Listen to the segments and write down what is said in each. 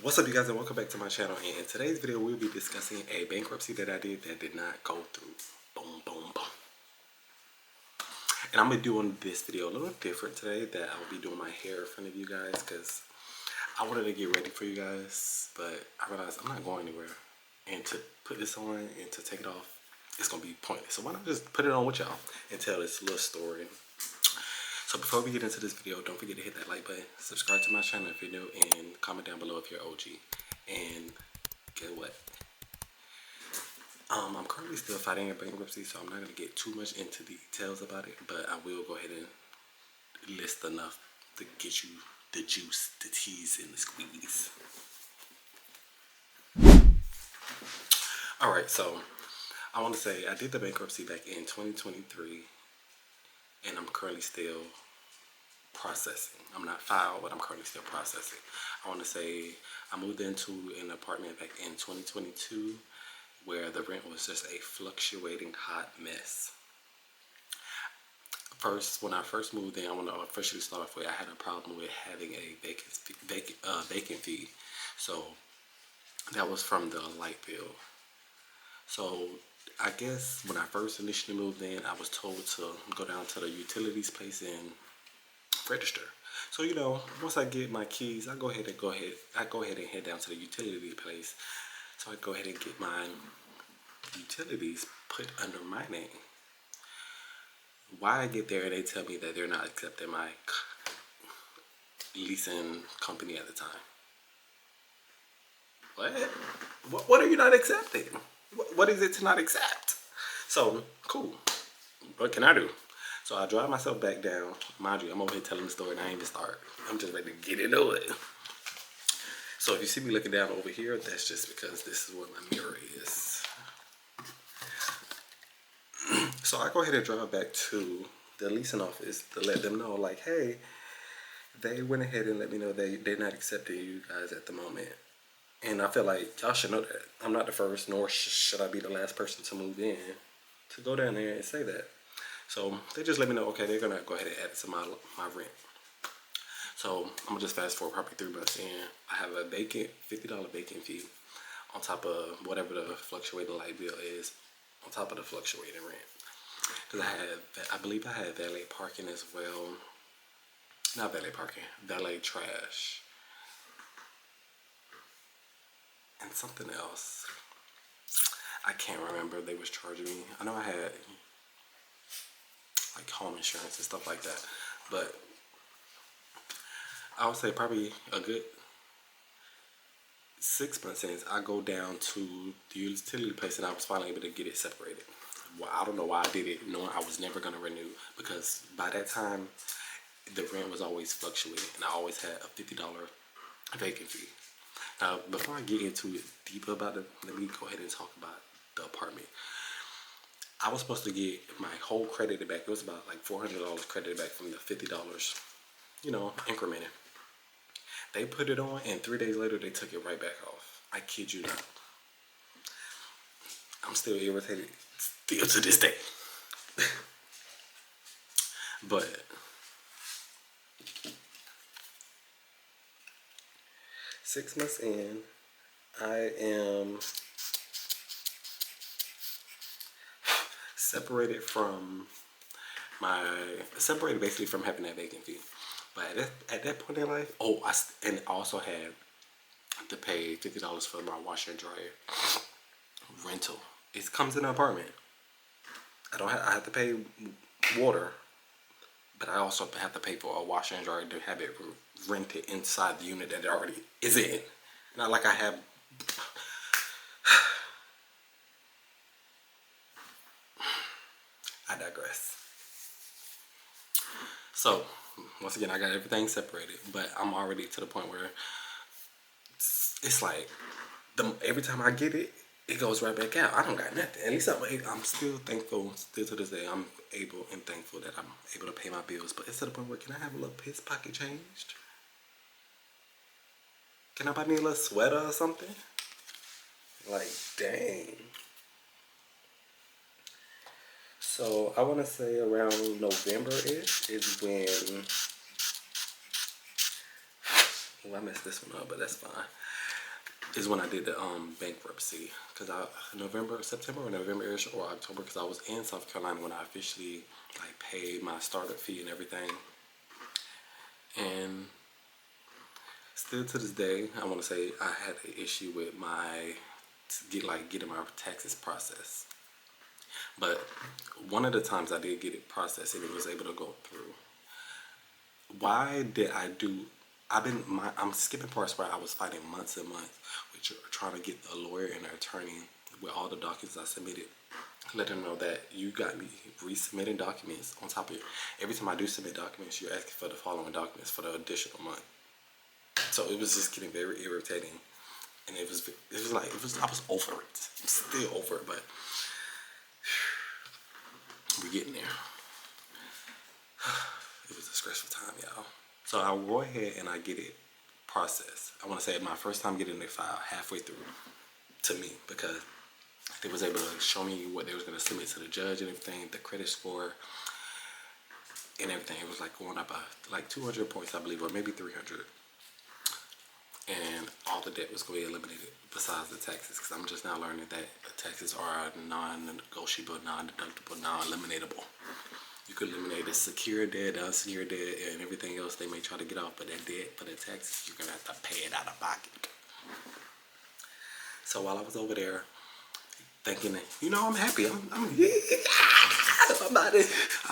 What's up, you guys, and welcome back to my channel. And in today's video, we'll be discussing a bankruptcy that I did that did not go through. Boom, boom, boom. And I'm gonna do on this video a little different today. That I will be doing my hair in front of you guys because I wanted to get ready for you guys, but I realized I'm not going anywhere. And to put this on and to take it off, it's gonna be pointless. So why not just put it on with y'all and tell this little story. So before we get into this video, don't forget to hit that like button, subscribe to my channel if you're new, and comment down below if you're OG. And get what? I'm currently still fighting a bankruptcy, so I'm not going to get too much into details about it, but I will go ahead and list enough to get you the juice, the tease, and the squeeze. Alright, so I want to say I did the bankruptcy back in 2023, and I'm currently still processing. I'm not filed, but I'm currently still processing. I want to say I moved into an apartment back in 2022 where the rent was just a fluctuating hot mess. First, when I first moved in, I want to officially start off with I had a problem with having a vacant fee. So that was from the light bill. So I guess when I first initially moved in, I was told to go down to the utilities place and register. So once I get my keys, I go ahead and head down to the utility place. So I go ahead and get my utilities put under my name. Why I get there and they tell me that they're not accepting my leasing company at the time. What are you not accepting? What is it to not accept? So cool. What can I do? So I drive myself back down. Mind you, I'm over here telling the story and I ain't even start. I'm just ready to get into it. So if you see me looking down over here, that's just because this is where my mirror is. So I go ahead and drive back to the leasing office to let them know, like, hey, they went ahead and let me know they're not accepting you guys at the moment. And I feel like y'all should know that. I'm not the first, nor should I be the last person to move in to go down there and say that. So they just let me know, okay, they're gonna go ahead and add it to my rent. So I'm gonna just fast forward probably 3 months in. I have a $50 vacant fee on top of whatever the fluctuating light bill is, on top of the fluctuating rent. Because I believe I had valet parking as well. Not valet parking, valet trash. And something else. I can't remember they was charging me. I know I had like home insurance and stuff like that. But I would say probably a good 6 months since I go down to the utility place and I was finally able to get it separated. Well, I don't know why I did it, knowing I was never going to renew, because by that time the rent was always fluctuating and I always had a $50 vacant fee. Now, before I get into it deeper about it, let me go ahead and talk about the apartment. I was supposed to get my whole credited back. It was about like $400 credited back from the $50, incremented. They put it on, and 3 days later, they took it right back off. I kid you not. I'm still irritated, still to this day. But six months in, I am separated basically from having that vacant fee. But at that point in life, and I also had to pay $50 for my washer and dryer rental. It comes in an apartment. I have to pay water, but I also have to pay for a washer and dryer to have it rented inside the unit that it already is in. Not like I have. I digress. So once again, I got everything separated, but I'm already to the point where it's like every time I get it, it goes right back out. I don't got nothing. At least I'm still thankful, still to this day, I'm able and thankful that I'm able to pay my bills. But it's to the point where, can I have a little piss pocket changed? Can I buy me a little sweater or something? Like, dang. So I want to say around November-ish is when I messed this one up, but that's fine. Is when I did the bankruptcy, because September or November-ish or October, because I was in South Carolina when I officially like paid my startup fee and everything. And still to this day, I want to say I had an issue with getting my taxes processed. But one of the times I did get it processed and it was able to go through. Why did I do? I'm skipping parts where I was fighting months and months with trying to get a lawyer and an attorney with all the documents I submitted. Let them know that you got me resubmitting documents on top of it. Every time I do submit documents, you're asking for the following documents for the additional month. So it was just getting very irritating, and I was over it. I'm still over it, but we're getting there. It was a stressful time, y'all. So I'll go ahead and I get it processed. I want to say my first time getting the file halfway through to me, because they was able to show me what they was going to submit to the judge and everything, the credit score and everything. It was like going up by like 200 points, I believe, or maybe 300. And all the debt was going to be eliminated besides the taxes, because I'm just now learning that taxes are non-negotiable, non-deductible, non-eliminatable. You could eliminate the secure debt, the unsecured debt, and everything else they may try to get off, but that debt for the taxes, you're going to have to pay it out of pocket. So while I was over there thinking that, I'm happy. I'm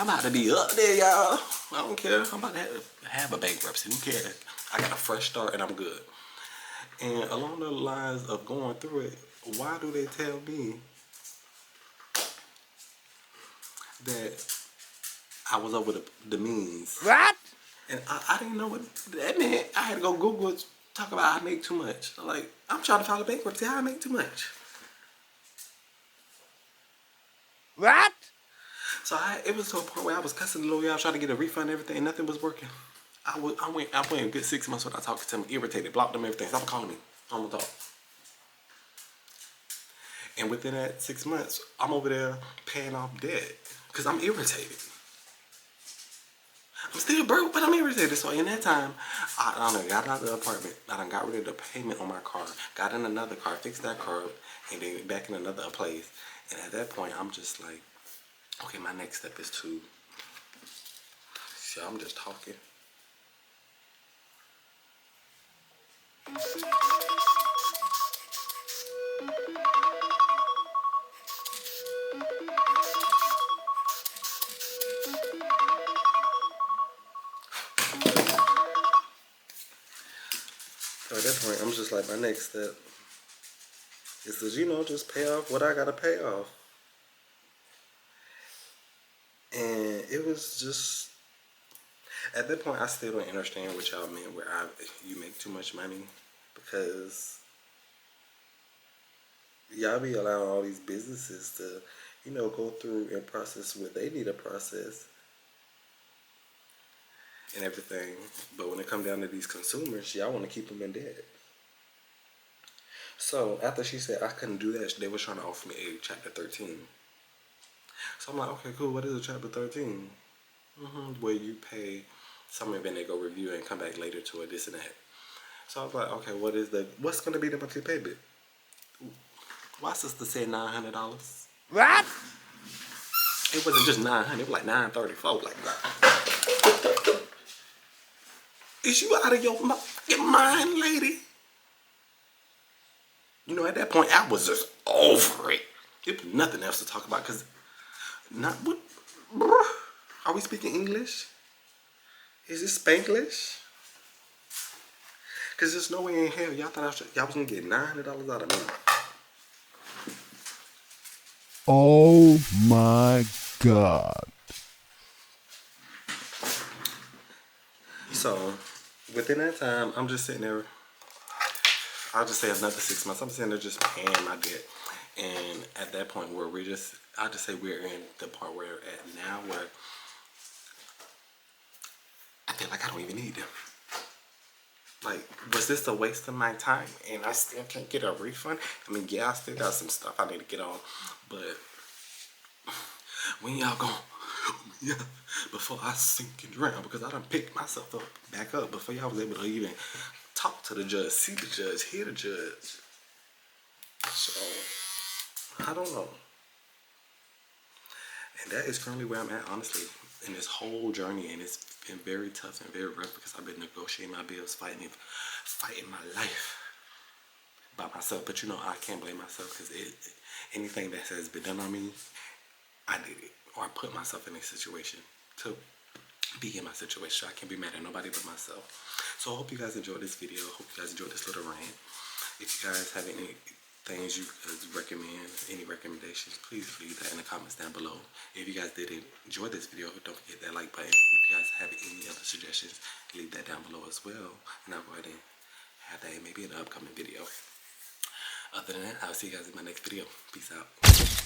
about to be up there, y'all. I don't care. I'm about to have a bankruptcy. Who cares? I got a fresh start and I'm good. And along the lines of going through it, why do they tell me that I was over the means? What? And I didn't know what that meant. I had to go Google it, talk about I make too much. I'm trying to file a bankruptcy. I make too much. What? So it was to a point where I was cussing the lawyer out, trying to get a refund and everything, and nothing was working. I went a good 6 months without talking to him, irritated, blocked him, everything. Stop calling me. I don't want to talk. And within that 6 months, I'm over there paying off debt because I'm irritated. I'm still broke, but I'm irritated. So in that time, I done got out of the apartment. I done got rid of the payment on my car, got in another car, fixed that car, and then back in another place. And at that point, I'm just like, okay, my next step is to, see, I'm just talking. So at that point, I'm just like, my next step is to, just pay off what I gotta pay off. And it was just, at that point, I still don't understand what y'all meant where you make too much money, because y'all be allowing all these businesses to, go through and process what they need to process and everything. But when it comes down to these consumers, y'all want to keep them in debt. So after she said I couldn't do that, they were trying to offer me a chapter 13. So I'm like, okay, cool. What is a chapter 13? Where you pay some event, they go review and come back later to it, this and that. So I was like, okay, what's gonna be the monthly payment? Why sister said $900? What? It wasn't just 900, it was like 934. Like, is you out of your mind, lady? At that point, I was just over it. There was nothing else to talk about, because are we speaking English? Is this Spanglish? Because there's no way in hell y'all thought y'all was going to get $900 out of me. Oh my God. So, within that time, I'm just sitting there. I'll just say another 6 months. I'm sitting there just paying my debt. And at that point where I'll just say we're in the part where we're at now, where I feel like I don't even need them. Like, was this a waste of my time and I still can't get a refund? I mean, yeah, I still got some stuff I need to get on, but when y'all gonna help me out before I sink and drown, because I done picked myself back up before y'all was able to even talk to the judge, see the judge, hear the judge. So, I don't know. And that is currently where I'm at, honestly, in this whole journey. And it's been very tough and very rough because I've been negotiating my bills, fighting my life by myself. But you know, I can't blame myself because anything that has been done on me, I did it. Or I put myself in a situation to be in my situation. I can't be mad at nobody but myself. So I hope you guys enjoyed this video. Hope you guys enjoyed this little rant. If you guys have any things you recommend, any recommendations, please leave that in the comments down below. If you guys did enjoy this video, don't forget that like button. If you guys have any other suggestions, leave that down below as well. And I'll go ahead and have that maybe in an upcoming video. Other than that, I'll see you guys in my next video. Peace out.